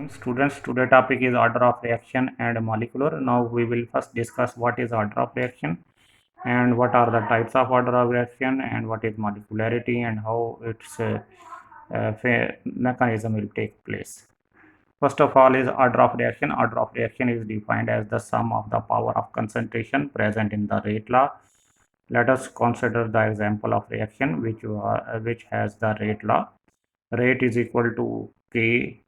Students, today topic is order of reaction and molecular. Now we will first discuss what is order of reaction and what are the types of order of reaction and what is molecularity and how its mechanism will take place. First of all is order of reaction. Order of reaction is defined as the sum of the power of concentration present in the rate law. Let us consider the example of reaction which has the rate law. Rate is equal to K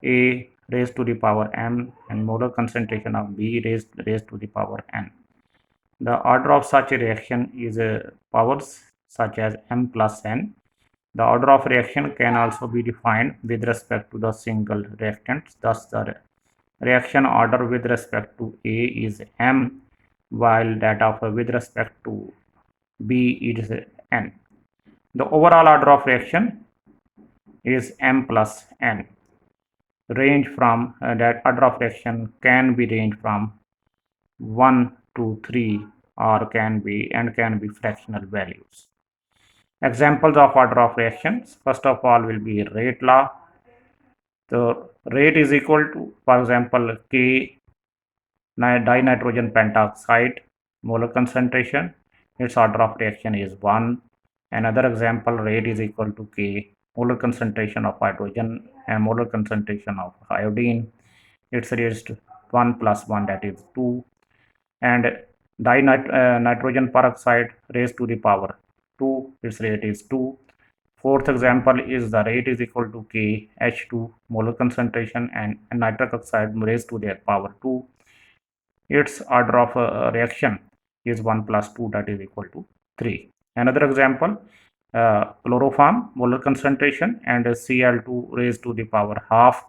A raised to the power m and molar concentration of B raised to the power n. The order of such a reaction is powers such as m plus n. The order of reaction can also be defined with respect to the single reactant. Thus, the reaction order with respect to A is m, while that of with respect to B is n. The overall order of reaction is m plus n. Range from that order of reaction can be range from 1 to 3 or can be fractional values. Examples of order of reactions, first of all will be rate law. The rate is equal to, for example, K dinitrogen pentoxide molar concentration, its order of reaction is 1. Another example, rate is equal to K molar concentration of hydrogen and molar concentration of iodine, it's raised 1 plus 1, that is 2. And nitrogen peroxide raised to the power 2, its rate is 2. Fourth example is the rate is equal to K H2 molar concentration and nitric oxide raised to their power 2. Its order of reaction is 1 plus 2, that is equal to 3. Another example, chloroform molar concentration and Cl2 raised to the power half.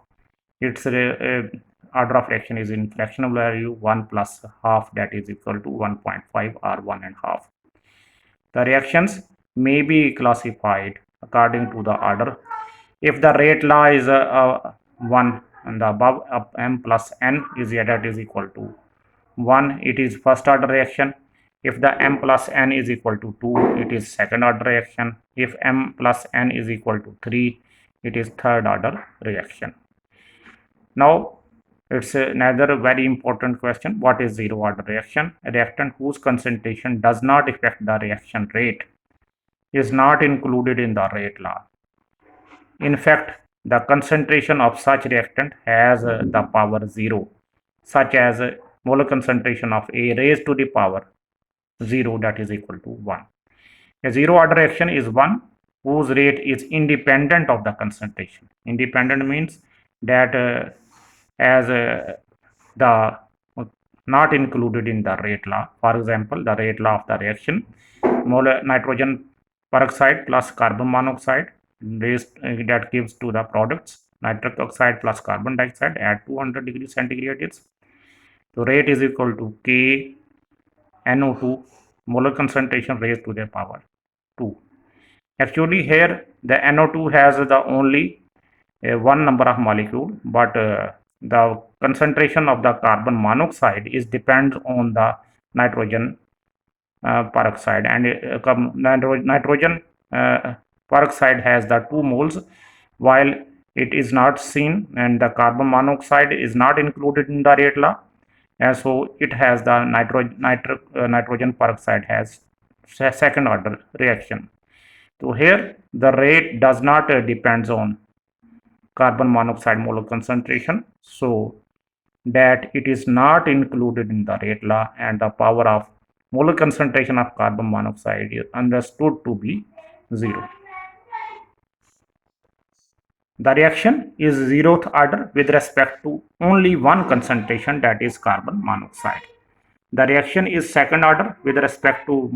Its order of reaction is in fractional value 1 plus half, that is equal to 1.5 or 1 and half. The reactions may be classified according to the order. If the rate law is 1 and the above m plus n is that is equal to 1, it is first order reaction. If the m plus n is equal to 2, it is second order reaction. If m plus n is equal to 3, it is third order reaction. Now, it's another very important question. What is zero order reaction? A reactant whose concentration does not affect the reaction rate is not included in the rate law. In fact, the concentration of such reactant has the power 0, such as molar concentration of A raised to the power 0, that is equal to 1. A zero order reaction is one whose rate is independent of the concentration. Independent means that as the not included in the rate law. For example, the rate law of the reaction, molar nitrogen peroxide plus carbon monoxide raised that gives to the products nitric oxide plus carbon dioxide at 200 degrees centigrade is. So rate is equal to K NO2 molar concentration raised to the power 2. Actually here the NO2 has the only one number of molecule, but the concentration of the carbon monoxide is depends on the nitrogen peroxide, and nitrogen peroxide has the 2 moles while it is not seen, and the carbon monoxide is not included in the rate law, and so it has the nitrogen peroxide has second order reaction. So here the rate does not depends on carbon monoxide molar concentration, so that it is not included in the rate law, and the power of molar concentration of carbon monoxide is understood to be 0. The reaction is zeroth order with respect to only one concentration, that is carbon monoxide. The reaction is second order with respect to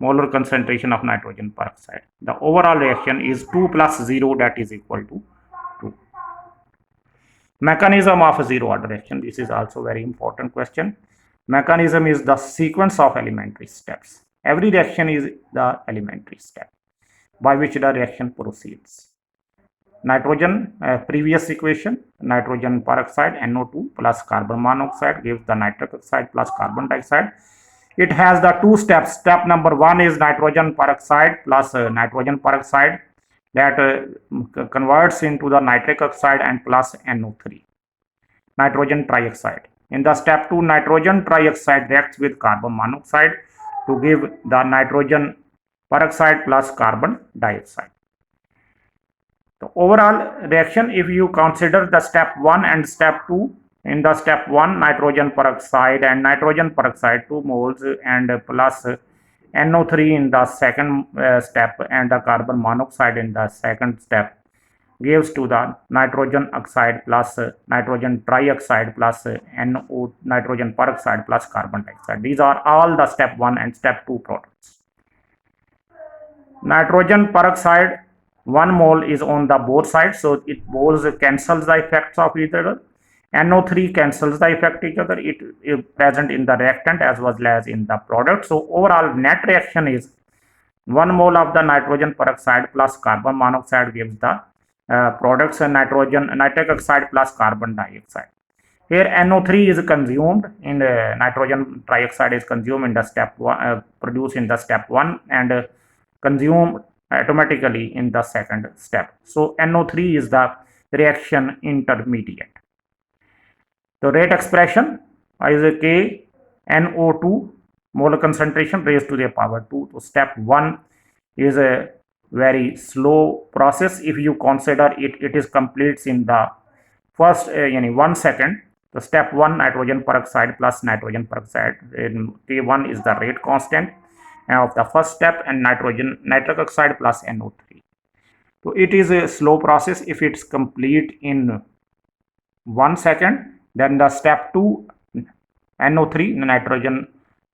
molar concentration of nitrogen peroxide. The overall reaction is 2 plus 0, that is equal to 2. Mechanism of a zero order reaction. This is also very important question. Mechanism is the sequence of elementary steps. Every reaction is the elementary step by which the reaction proceeds. Nitrogen, previous equation, nitrogen peroxide NO2 plus carbon monoxide gives the nitric oxide plus carbon dioxide. It has the 2 steps. Step number 1 is nitrogen peroxide plus nitrogen peroxide that converts into the nitric oxide and plus NO3, nitrogen trioxide. In the step 2, nitrogen trioxide reacts with carbon monoxide to give the nitrogen peroxide plus carbon dioxide. The overall reaction, if you consider the step 1 and step 2, in the step 1, nitrogen peroxide and nitrogen peroxide 2 moles and plus NO3 in the second step and the carbon monoxide in the second step gives to the nitrogen oxide plus nitrogen trioxide plus NO nitrogen peroxide plus carbon dioxide. These are all the step 1 and step 2 products. Nitrogen peroxide 1 mole is on the both sides, so it both cancels the effects of each other. NO3 cancels the effect each other. It is present in the reactant as well as in the product. So overall net reaction is 1 mole of the nitrogen peroxide plus carbon monoxide gives the products nitric oxide plus carbon dioxide. Here NO3 is consumed in nitrogen trioxide is consumed in the step 1, produced in the step 1 and consumed automatically in the second step. So NO3 is the reaction intermediate. The rate expression is K NO2 molar concentration raised to the power 2. So step 1 is a very slow process. If you consider it is completes in the first 1 second. The step 1 nitrogen peroxide plus nitrogen peroxide, K1 is the rate constant of the first step and nitric oxide plus NO3. So it is a slow process. If it's complete in 1 second, then the step 2 NO3 nitrogen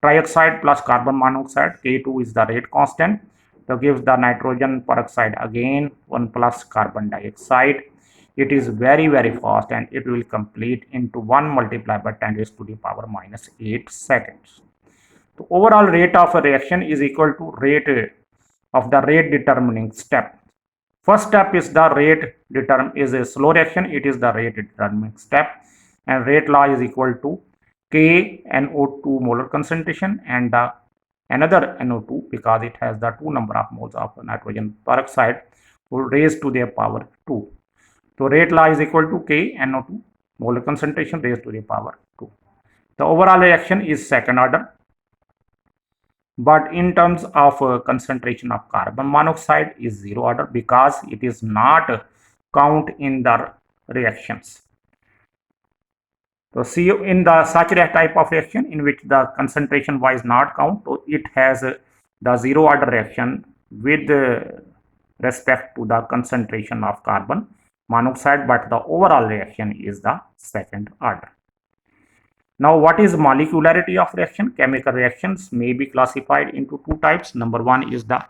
trioxide plus carbon monoxide, K2 is the rate constant. So gives the nitrogen peroxide again 1 plus carbon dioxide. It is very fast and it will complete into 1 multiplied by 10 raised to the power minus 8 seconds. The overall rate of a reaction is equal to rate of the rate determining step. First step is the rate is a slow reaction. It is the rate determining step, and rate law is equal to K NO2 molar concentration and the another NO2 because it has the 2 number of moles of nitrogen peroxide raised to the power 2. So rate law is equal to K NO2 molar concentration raised to the power 2. The overall reaction is second order, but in terms of concentration of carbon monoxide is 0 order because it is not count in the reactions. So see, in the such type of reaction in which the concentration wise not count, so it has the 0 order reaction with respect to the concentration of carbon monoxide, but the overall reaction is the second order. Now, what is molecularity of reaction? Chemical reactions may be classified into 2 types. Number 1 is the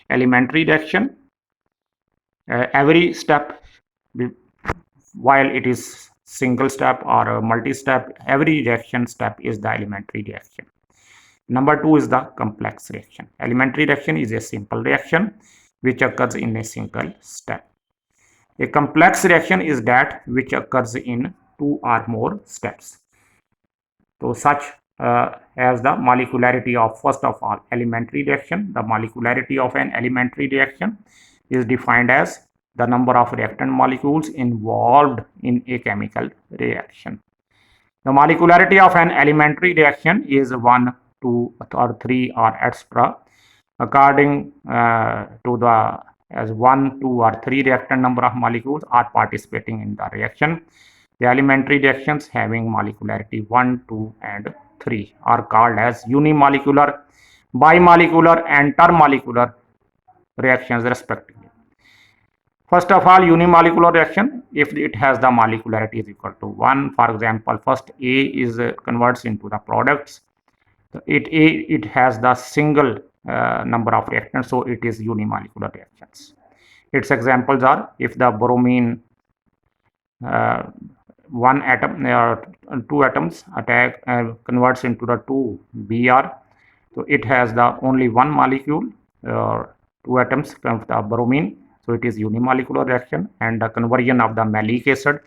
elementary reaction. Every step, while it is single step or a multi-step, every reaction step is the elementary reaction. Number 2 is the complex reaction. Elementary reaction is a simple reaction which occurs in a single step. A complex reaction is that which occurs in 2 or more steps. So such as the molecularity of, first of all, elementary reaction. The molecularity of an elementary reaction is defined as the number of reactant molecules involved in a chemical reaction. The molecularity of an elementary reaction is 1, 2 or 3 or etc. according to the as 1, 2 or 3 reactant number of molecules are participating in the reaction. The elementary reactions having molecularity 1, 2 and 3 are called as unimolecular, bimolecular and termolecular reactions respectively. First of all, unimolecular reaction, if it has the molecularity is equal to 1, for example, first A is converts into the products. It has the single number of reactants, so it is unimolecular reactions. Its examples are if the bromine 1 atom or 2 atoms attack converts into the 2 Br, so it has the only 1 molecule or 2 atoms of the bromine, so it is unimolecular reaction. And the conversion of the malic acid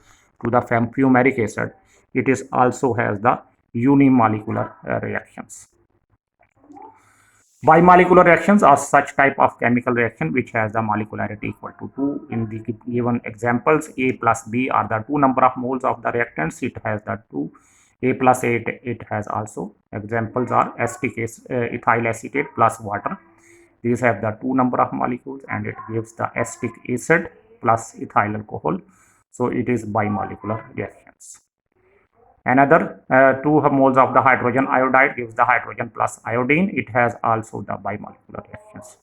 to the fumaric acid, it is also has the unimolecular reactions. Bimolecular reactions are such type of chemical reaction which has the molecularity equal to 2. In the given examples, A plus B are the two number of moles of the reactants. It has the 2. A plus A, it has also. Examples are acetic ethyl acetate plus water. These have the two number of molecules, and it gives the acetic acid plus ethyl alcohol. So it is bimolecular reactions. Another 2 moles of the hydrogen iodide gives the hydrogen plus iodine. It has also the bimolecular reactions.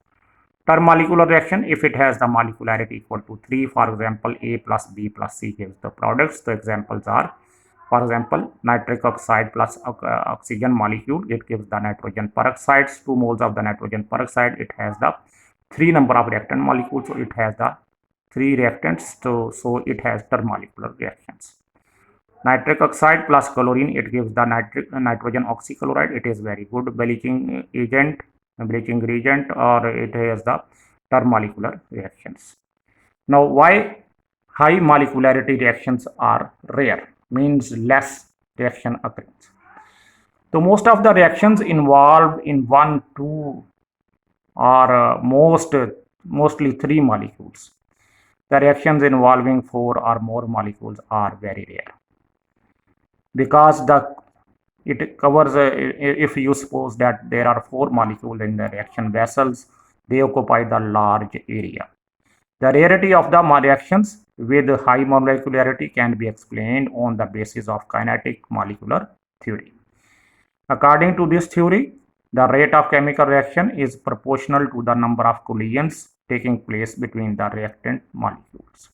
Termolecular reaction, if it has the molecularity equal to 3, for example, A plus B plus C gives the products. The examples are, for example, nitric oxide plus oxygen molecule, it gives the nitrogen peroxide. 2 moles of the nitrogen peroxide, it has the 3 number of reactant molecules, so it has the 3 reactants, so it has termolecular reactions. Nitric oxide plus chlorine, it gives the nitrogen oxychloride. It is very good bleaching reagent, or it has the termolecular reactions. Now, why high molecularity reactions are rare, means less reaction occurrence. So most of the reactions involved in 1, 2 or mostly 3 molecules. The reactions involving 4 or more molecules are very rare, because it covers if you suppose that there are 4 molecules in the reaction vessels, they occupy the large area. The rarity of the reactions with high molecularity can be explained on the basis of kinetic molecular theory. According to this theory, the rate of chemical reaction is proportional to the number of collisions taking place between the reactant molecules.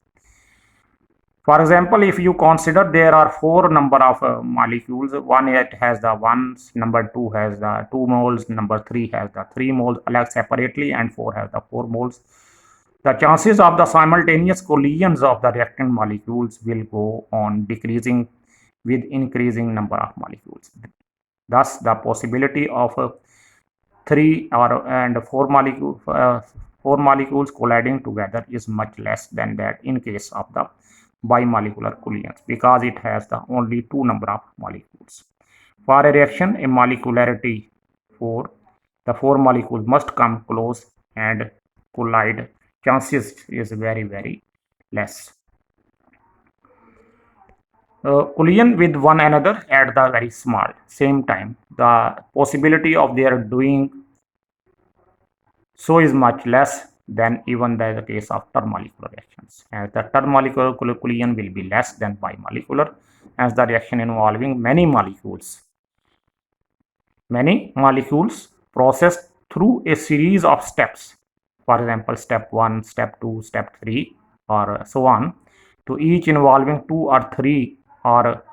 For example, if you consider there are 4 number of molecules, one it has the 1, number 2 has the 2 moles, number 3 has the 3 moles alike separately, and 4 has the 4 moles. The chances of the simultaneous collisions of the reactant molecules will go on decreasing with increasing number of molecules. Thus, the possibility of 3 and 4 molecules colliding together is much less than that in case of the bimolecular collisions, because it has the only 2 number of molecules. For a reaction, a molecularity 4, the 4 molecules must come close and collide. Chances is very less. Collision with one another at the very small same time, the possibility of their doing so is much less than even the case of termolecular reactions, as the termolecular collision will be less than bimolecular, as the reaction involving many molecules processed through a series of steps, for example step 1, step 2, step 3, or so on, to each involving 2 or 3 or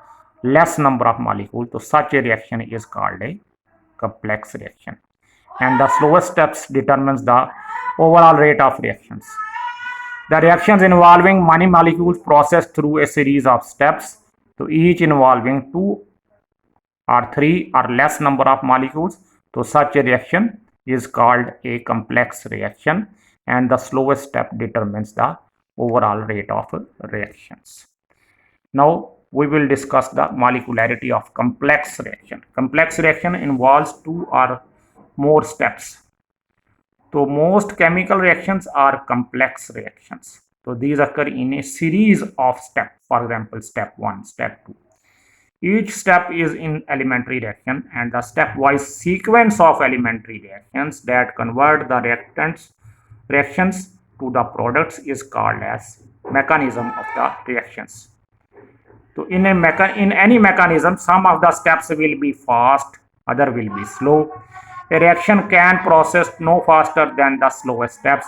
less number of molecules. So such a reaction is called a complex reaction, and the slowest steps determines the overall rate of reactions. The reactions involving many molecules processed through a series of steps, to each involving 2 or 3 or less number of molecules, so such a reaction is called a complex reaction, and the slowest step determines the overall rate of reactions. Now we will discuss the molecularity of complex reaction. Complex reaction involves 2 or more steps. So most chemical reactions are complex reactions. So these occur in a series of steps. For example, step 1, step 2. Each step is in elementary reaction, and the stepwise sequence of elementary reactions that convert the reactions to the products is called as mechanism of the reactions. So in any mechanism, some of the steps will be fast, other will be slow. A reaction can process no faster than the slowest steps.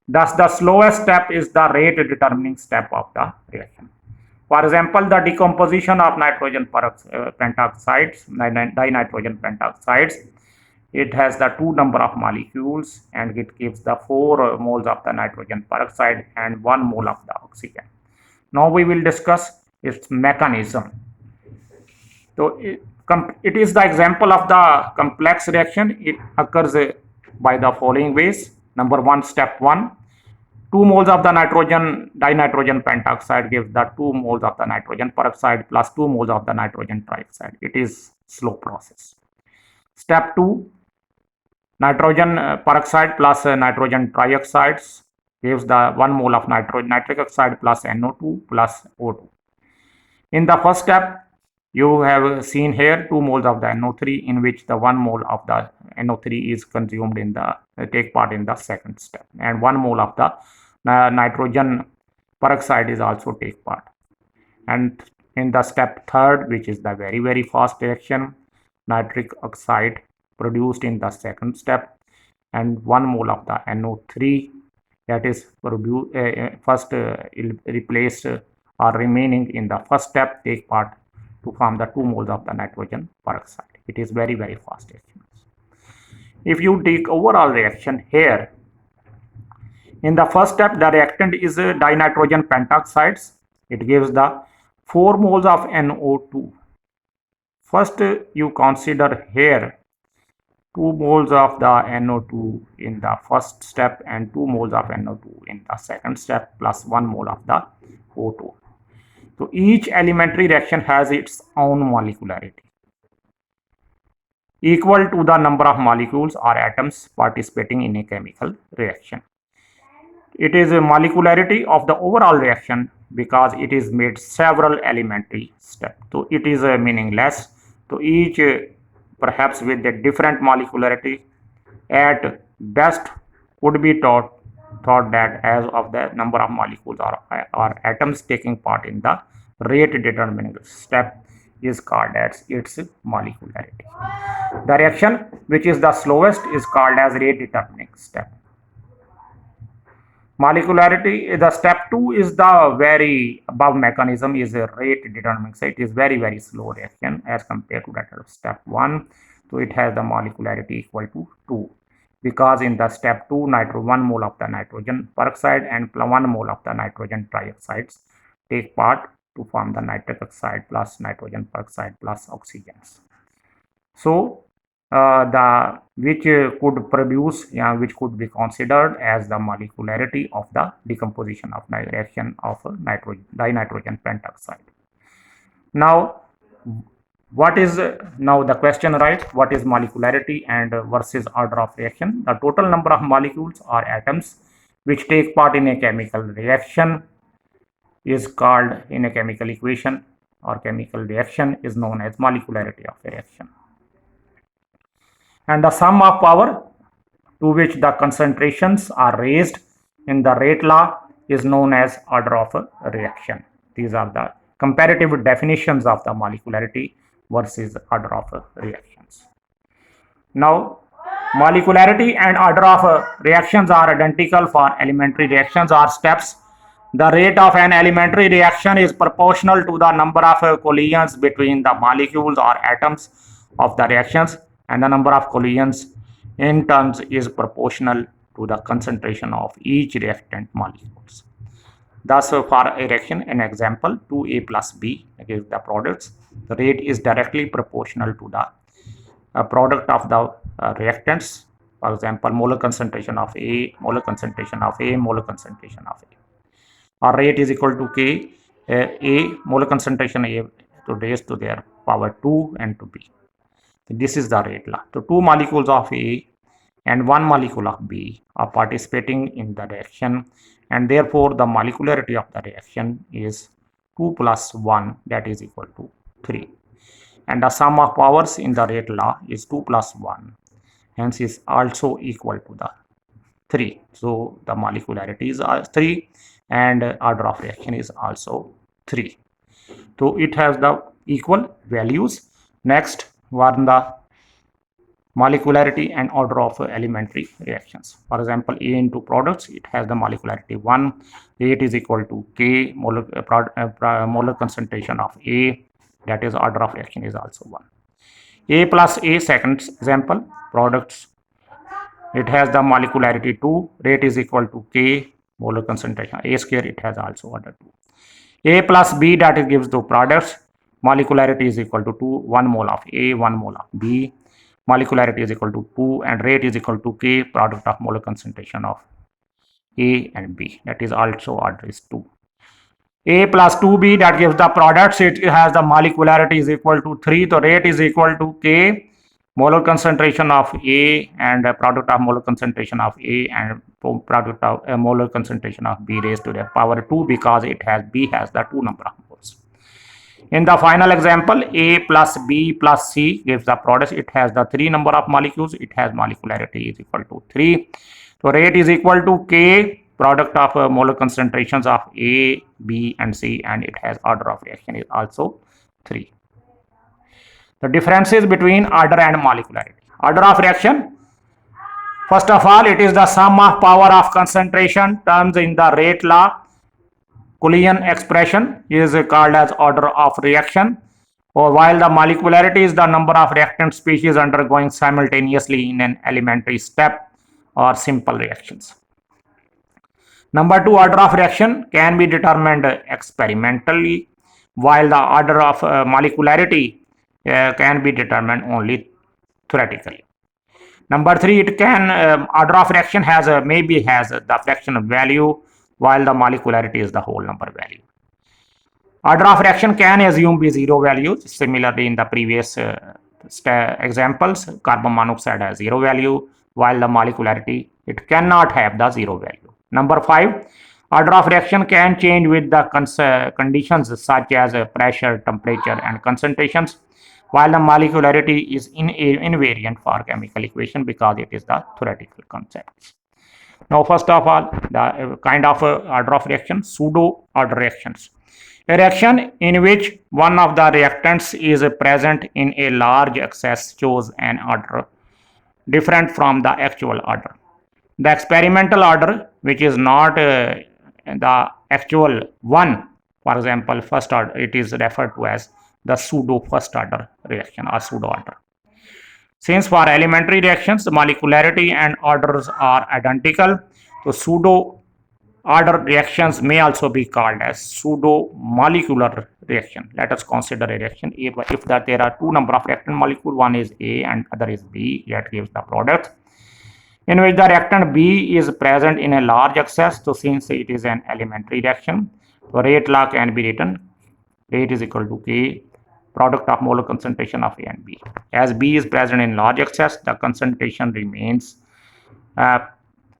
Thus, the slowest step is the rate determining step of the reaction. For example, the decomposition of nitrogen pentoxides, dinitrogen pentoxides, it has the 2 number of molecules, and it gives the 4 moles of the nitrogen peroxide and 1 mole of the oxygen. Now we will discuss its mechanism. So it is the example of the complex reaction. It occurs by the following ways. Number 1, step 1. 2 moles of the dinitrogen pentoxide gives the 2 moles of the nitrogen peroxide plus 2 moles of the nitrogen trioxide. It is slow process. Step 2, Nitrogen peroxide plus nitrogen trioxides gives the 1 mole of nitric oxide plus NO2 plus O2. In the first step, you have seen here 2 moles of the NO3, in which the 1 mole of the NO3 is consumed in the take part in the second step, and 1 mole of the nitrogen peroxide is also take part. And in the step third, which is the very fast reaction, nitric oxide produced in the second step and 1 mole of the NO3 that is first replaced or remaining in the first step take part to form the 2 moles of the nitrogen peroxide. It is very fast reaction. If you take overall reaction here, in the first step the reactant is dinitrogen pentoxides. It gives the 4 moles of NO2. First you consider here 2 moles of the NO2 in the first step and 2 moles of NO2 in the second step plus 1 mole of the O2. So each elementary reaction has its own molecularity equal to the number of molecules or atoms participating in a chemical reaction. It is a molecularity of the overall reaction because it is made several elementary steps. So it is meaningless. So each perhaps with a different molecularity at best would be thought that as of the number of molecules or atoms taking part in the rate determining step is called as its molecularity. The reaction which is the slowest is called as rate determining step. Molecularity, the step 2 is the very above mechanism is a rate determining. So it is very slow reaction as compared to that of step 1. So it has the molecularity equal to 2 because in the step 2 1 mole of the nitrogen peroxide and 1 mole of the nitrogen trioxides take part to form the nitric oxide plus nitrogen peroxide plus oxygens. So the which could produce which could be considered as the molecularity of the decomposition of reaction of dinitrogen pentoxide. Now what is now the question, right? What is molecularity and versus order of reaction? The total number of molecules or atoms which take part in a chemical reaction is called in a chemical equation or chemical reaction is known as molecularity of a reaction. And the sum of power to which the concentrations are raised in the rate law is known as order of a reaction. These are the comparative definitions of the molecularity versus order of reactions. Now, molecularity and order of reactions are identical for elementary reactions or steps. The rate of an elementary reaction is proportional to the number of collisions between the molecules or atoms of the reactions, and the number of collisions in turns is proportional to the concentration of each reactant molecules. Thus, for a reaction, an example 2A plus B gives the products. The rate is directly proportional to the product of the reactants. For example, molar concentration of A, molar concentration of A, molar concentration of A. Our rate is equal to K, A molar concentration A to raise to their power 2 and to B. So this is the rate law. So 2 molecules of A and 1 molecule of B are participating in the reaction, and therefore the molecularity of the reaction is 2 plus 1, that is equal to 3. And the sum of powers in the rate law is 2 plus 1, hence is also equal to the 3. So the molecularity is 3 and order of reaction is also 3. So it has the equal values. Next one, the molecularity and order of elementary reactions. For example, A into products, it has the molecularity 1. Rate is equal to K molar concentration of A, that is order of reaction is also 1. A plus A, second example, products, it has the molecularity 2. Rate is equal to K molar concentration A square, it has also order 2. A plus B, that it gives the products, molecularity is equal to 2, 1 mole of A, 1 mole of B, molecularity is equal to 2, and rate is equal to K product of molar concentration of A and B, that is also order is 2. A plus 2B, that gives the products, it has the molecularity is equal to 3, so rate is equal to K molar concentration of A and product of molar concentration of A and product of molar concentration of B raised to the power 2, because B has the 2 number of moles. In the final example, A plus B plus C gives the product. It has the 3 number of molecules. It has molecularity is equal to 3. So rate is equal to K, product of molar concentrations of A, B and C, and it has order of reaction is also 3. The differences between order and molecularity. Order of reaction. First of all, it is the sum of power of concentration terms in the rate law. Cullinan expression is called as order of reaction, or while the molecularity is the number of reactant species undergoing simultaneously in an elementary step or simple reactions. Number 2, order of reaction can be determined experimentally, while the order of molecularity can be determined only theoretically. Number 3, it can order of reaction has maybe has the fraction value, while the molecularity is the whole number value. Order of reaction can assume be 0 values. Similarly, in the previous examples, carbon monoxide has 0 value, while the molecularity it cannot have the 0 value. Number 5, order of reaction can change with the conditions such as pressure, temperature, and concentrations, while the molecularity is invariant for chemical equation because it is the theoretical concepts. Now, first of all, the kind of order of reaction, pseudo order reactions. A reaction in which one of the reactants is present in a large excess shows an order different from the actual order. The experimental order, which is not the actual one, for example, first order, it is referred to as the pseudo first order reaction or pseudo order. Since for elementary reactions, the molecularity and orders are identical, so pseudo order reactions may also be called as pseudo molecular reaction. Let us consider a reaction if that there are 2 number of reactant molecule, one is A and other is B, that gives the product, in which the reactant B is present in a large excess. So since it is an elementary reaction, so rate law can be written, rate is equal to K, product of molar concentration of A and B. As B is present in large excess, the concentration remains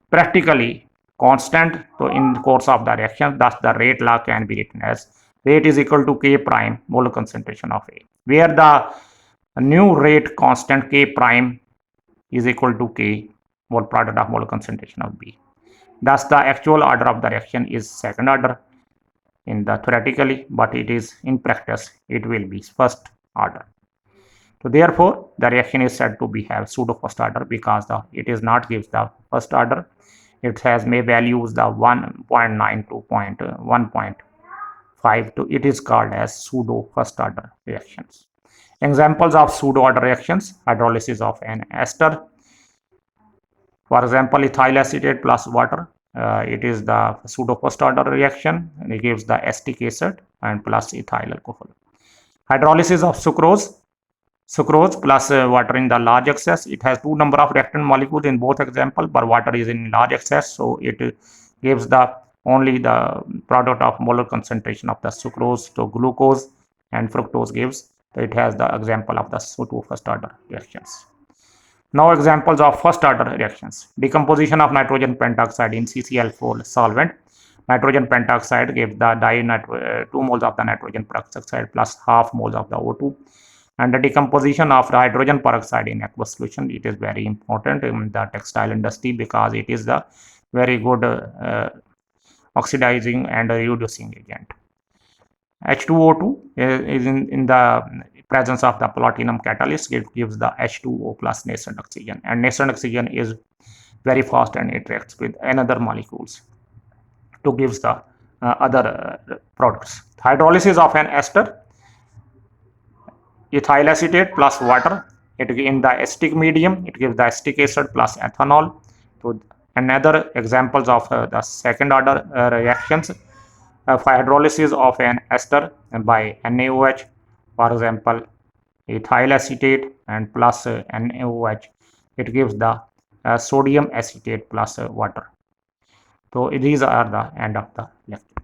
practically constant. So in the course of the reaction, thus the rate law can be written as rate is equal to K prime molar concentration of A, where the new rate constant K prime is equal to K mole product of molar concentration of B. Thus the actual order of the reaction is second order in the theoretically, but it is in practice it will be first order. So therefore the reaction is said to be have pseudo first order because it is not gives the first order. It has may values the 1.9 to 1.5 to it is called as pseudo first order reactions. Examples of pseudo order reactions: hydrolysis of an ester, for example ethyl acetate plus water. It is the pseudo first order reaction, and it gives the acetic acid and plus ethyl alcohol. Hydrolysis of sucrose plus water in the large excess. It has 2 number of reactant molecules in both example, but water is in large excess, so it gives the only the product of molar concentration of the sucrose to glucose, and fructose gives, so it has the example of the pseudo first order reactions. Now examples of first order reactions: decomposition of nitrogen pentoxide in CCl4 solvent. Nitrogen pentoxide gives the 2 moles of the nitrogen peroxide plus half moles of the O2. And the decomposition of hydrogen peroxide in aqueous solution, it is very important in the textile industry because it is the very good oxidizing and reducing agent. H2O2 is in the presence of the platinum catalyst, it gives the H2O plus nascent oxygen, and nascent oxygen is very fast and interacts with another molecules to gives the other products. Hydrolysis of an ester, ethyl acetate plus water, it in the acetic medium, it gives the acetic acid plus ethanol. So another examples of the second order reactions for hydrolysis of an ester by NaOH, for example ethyl acetate and plus NaOH, it gives the sodium acetate plus water. So these are the end of the lecture.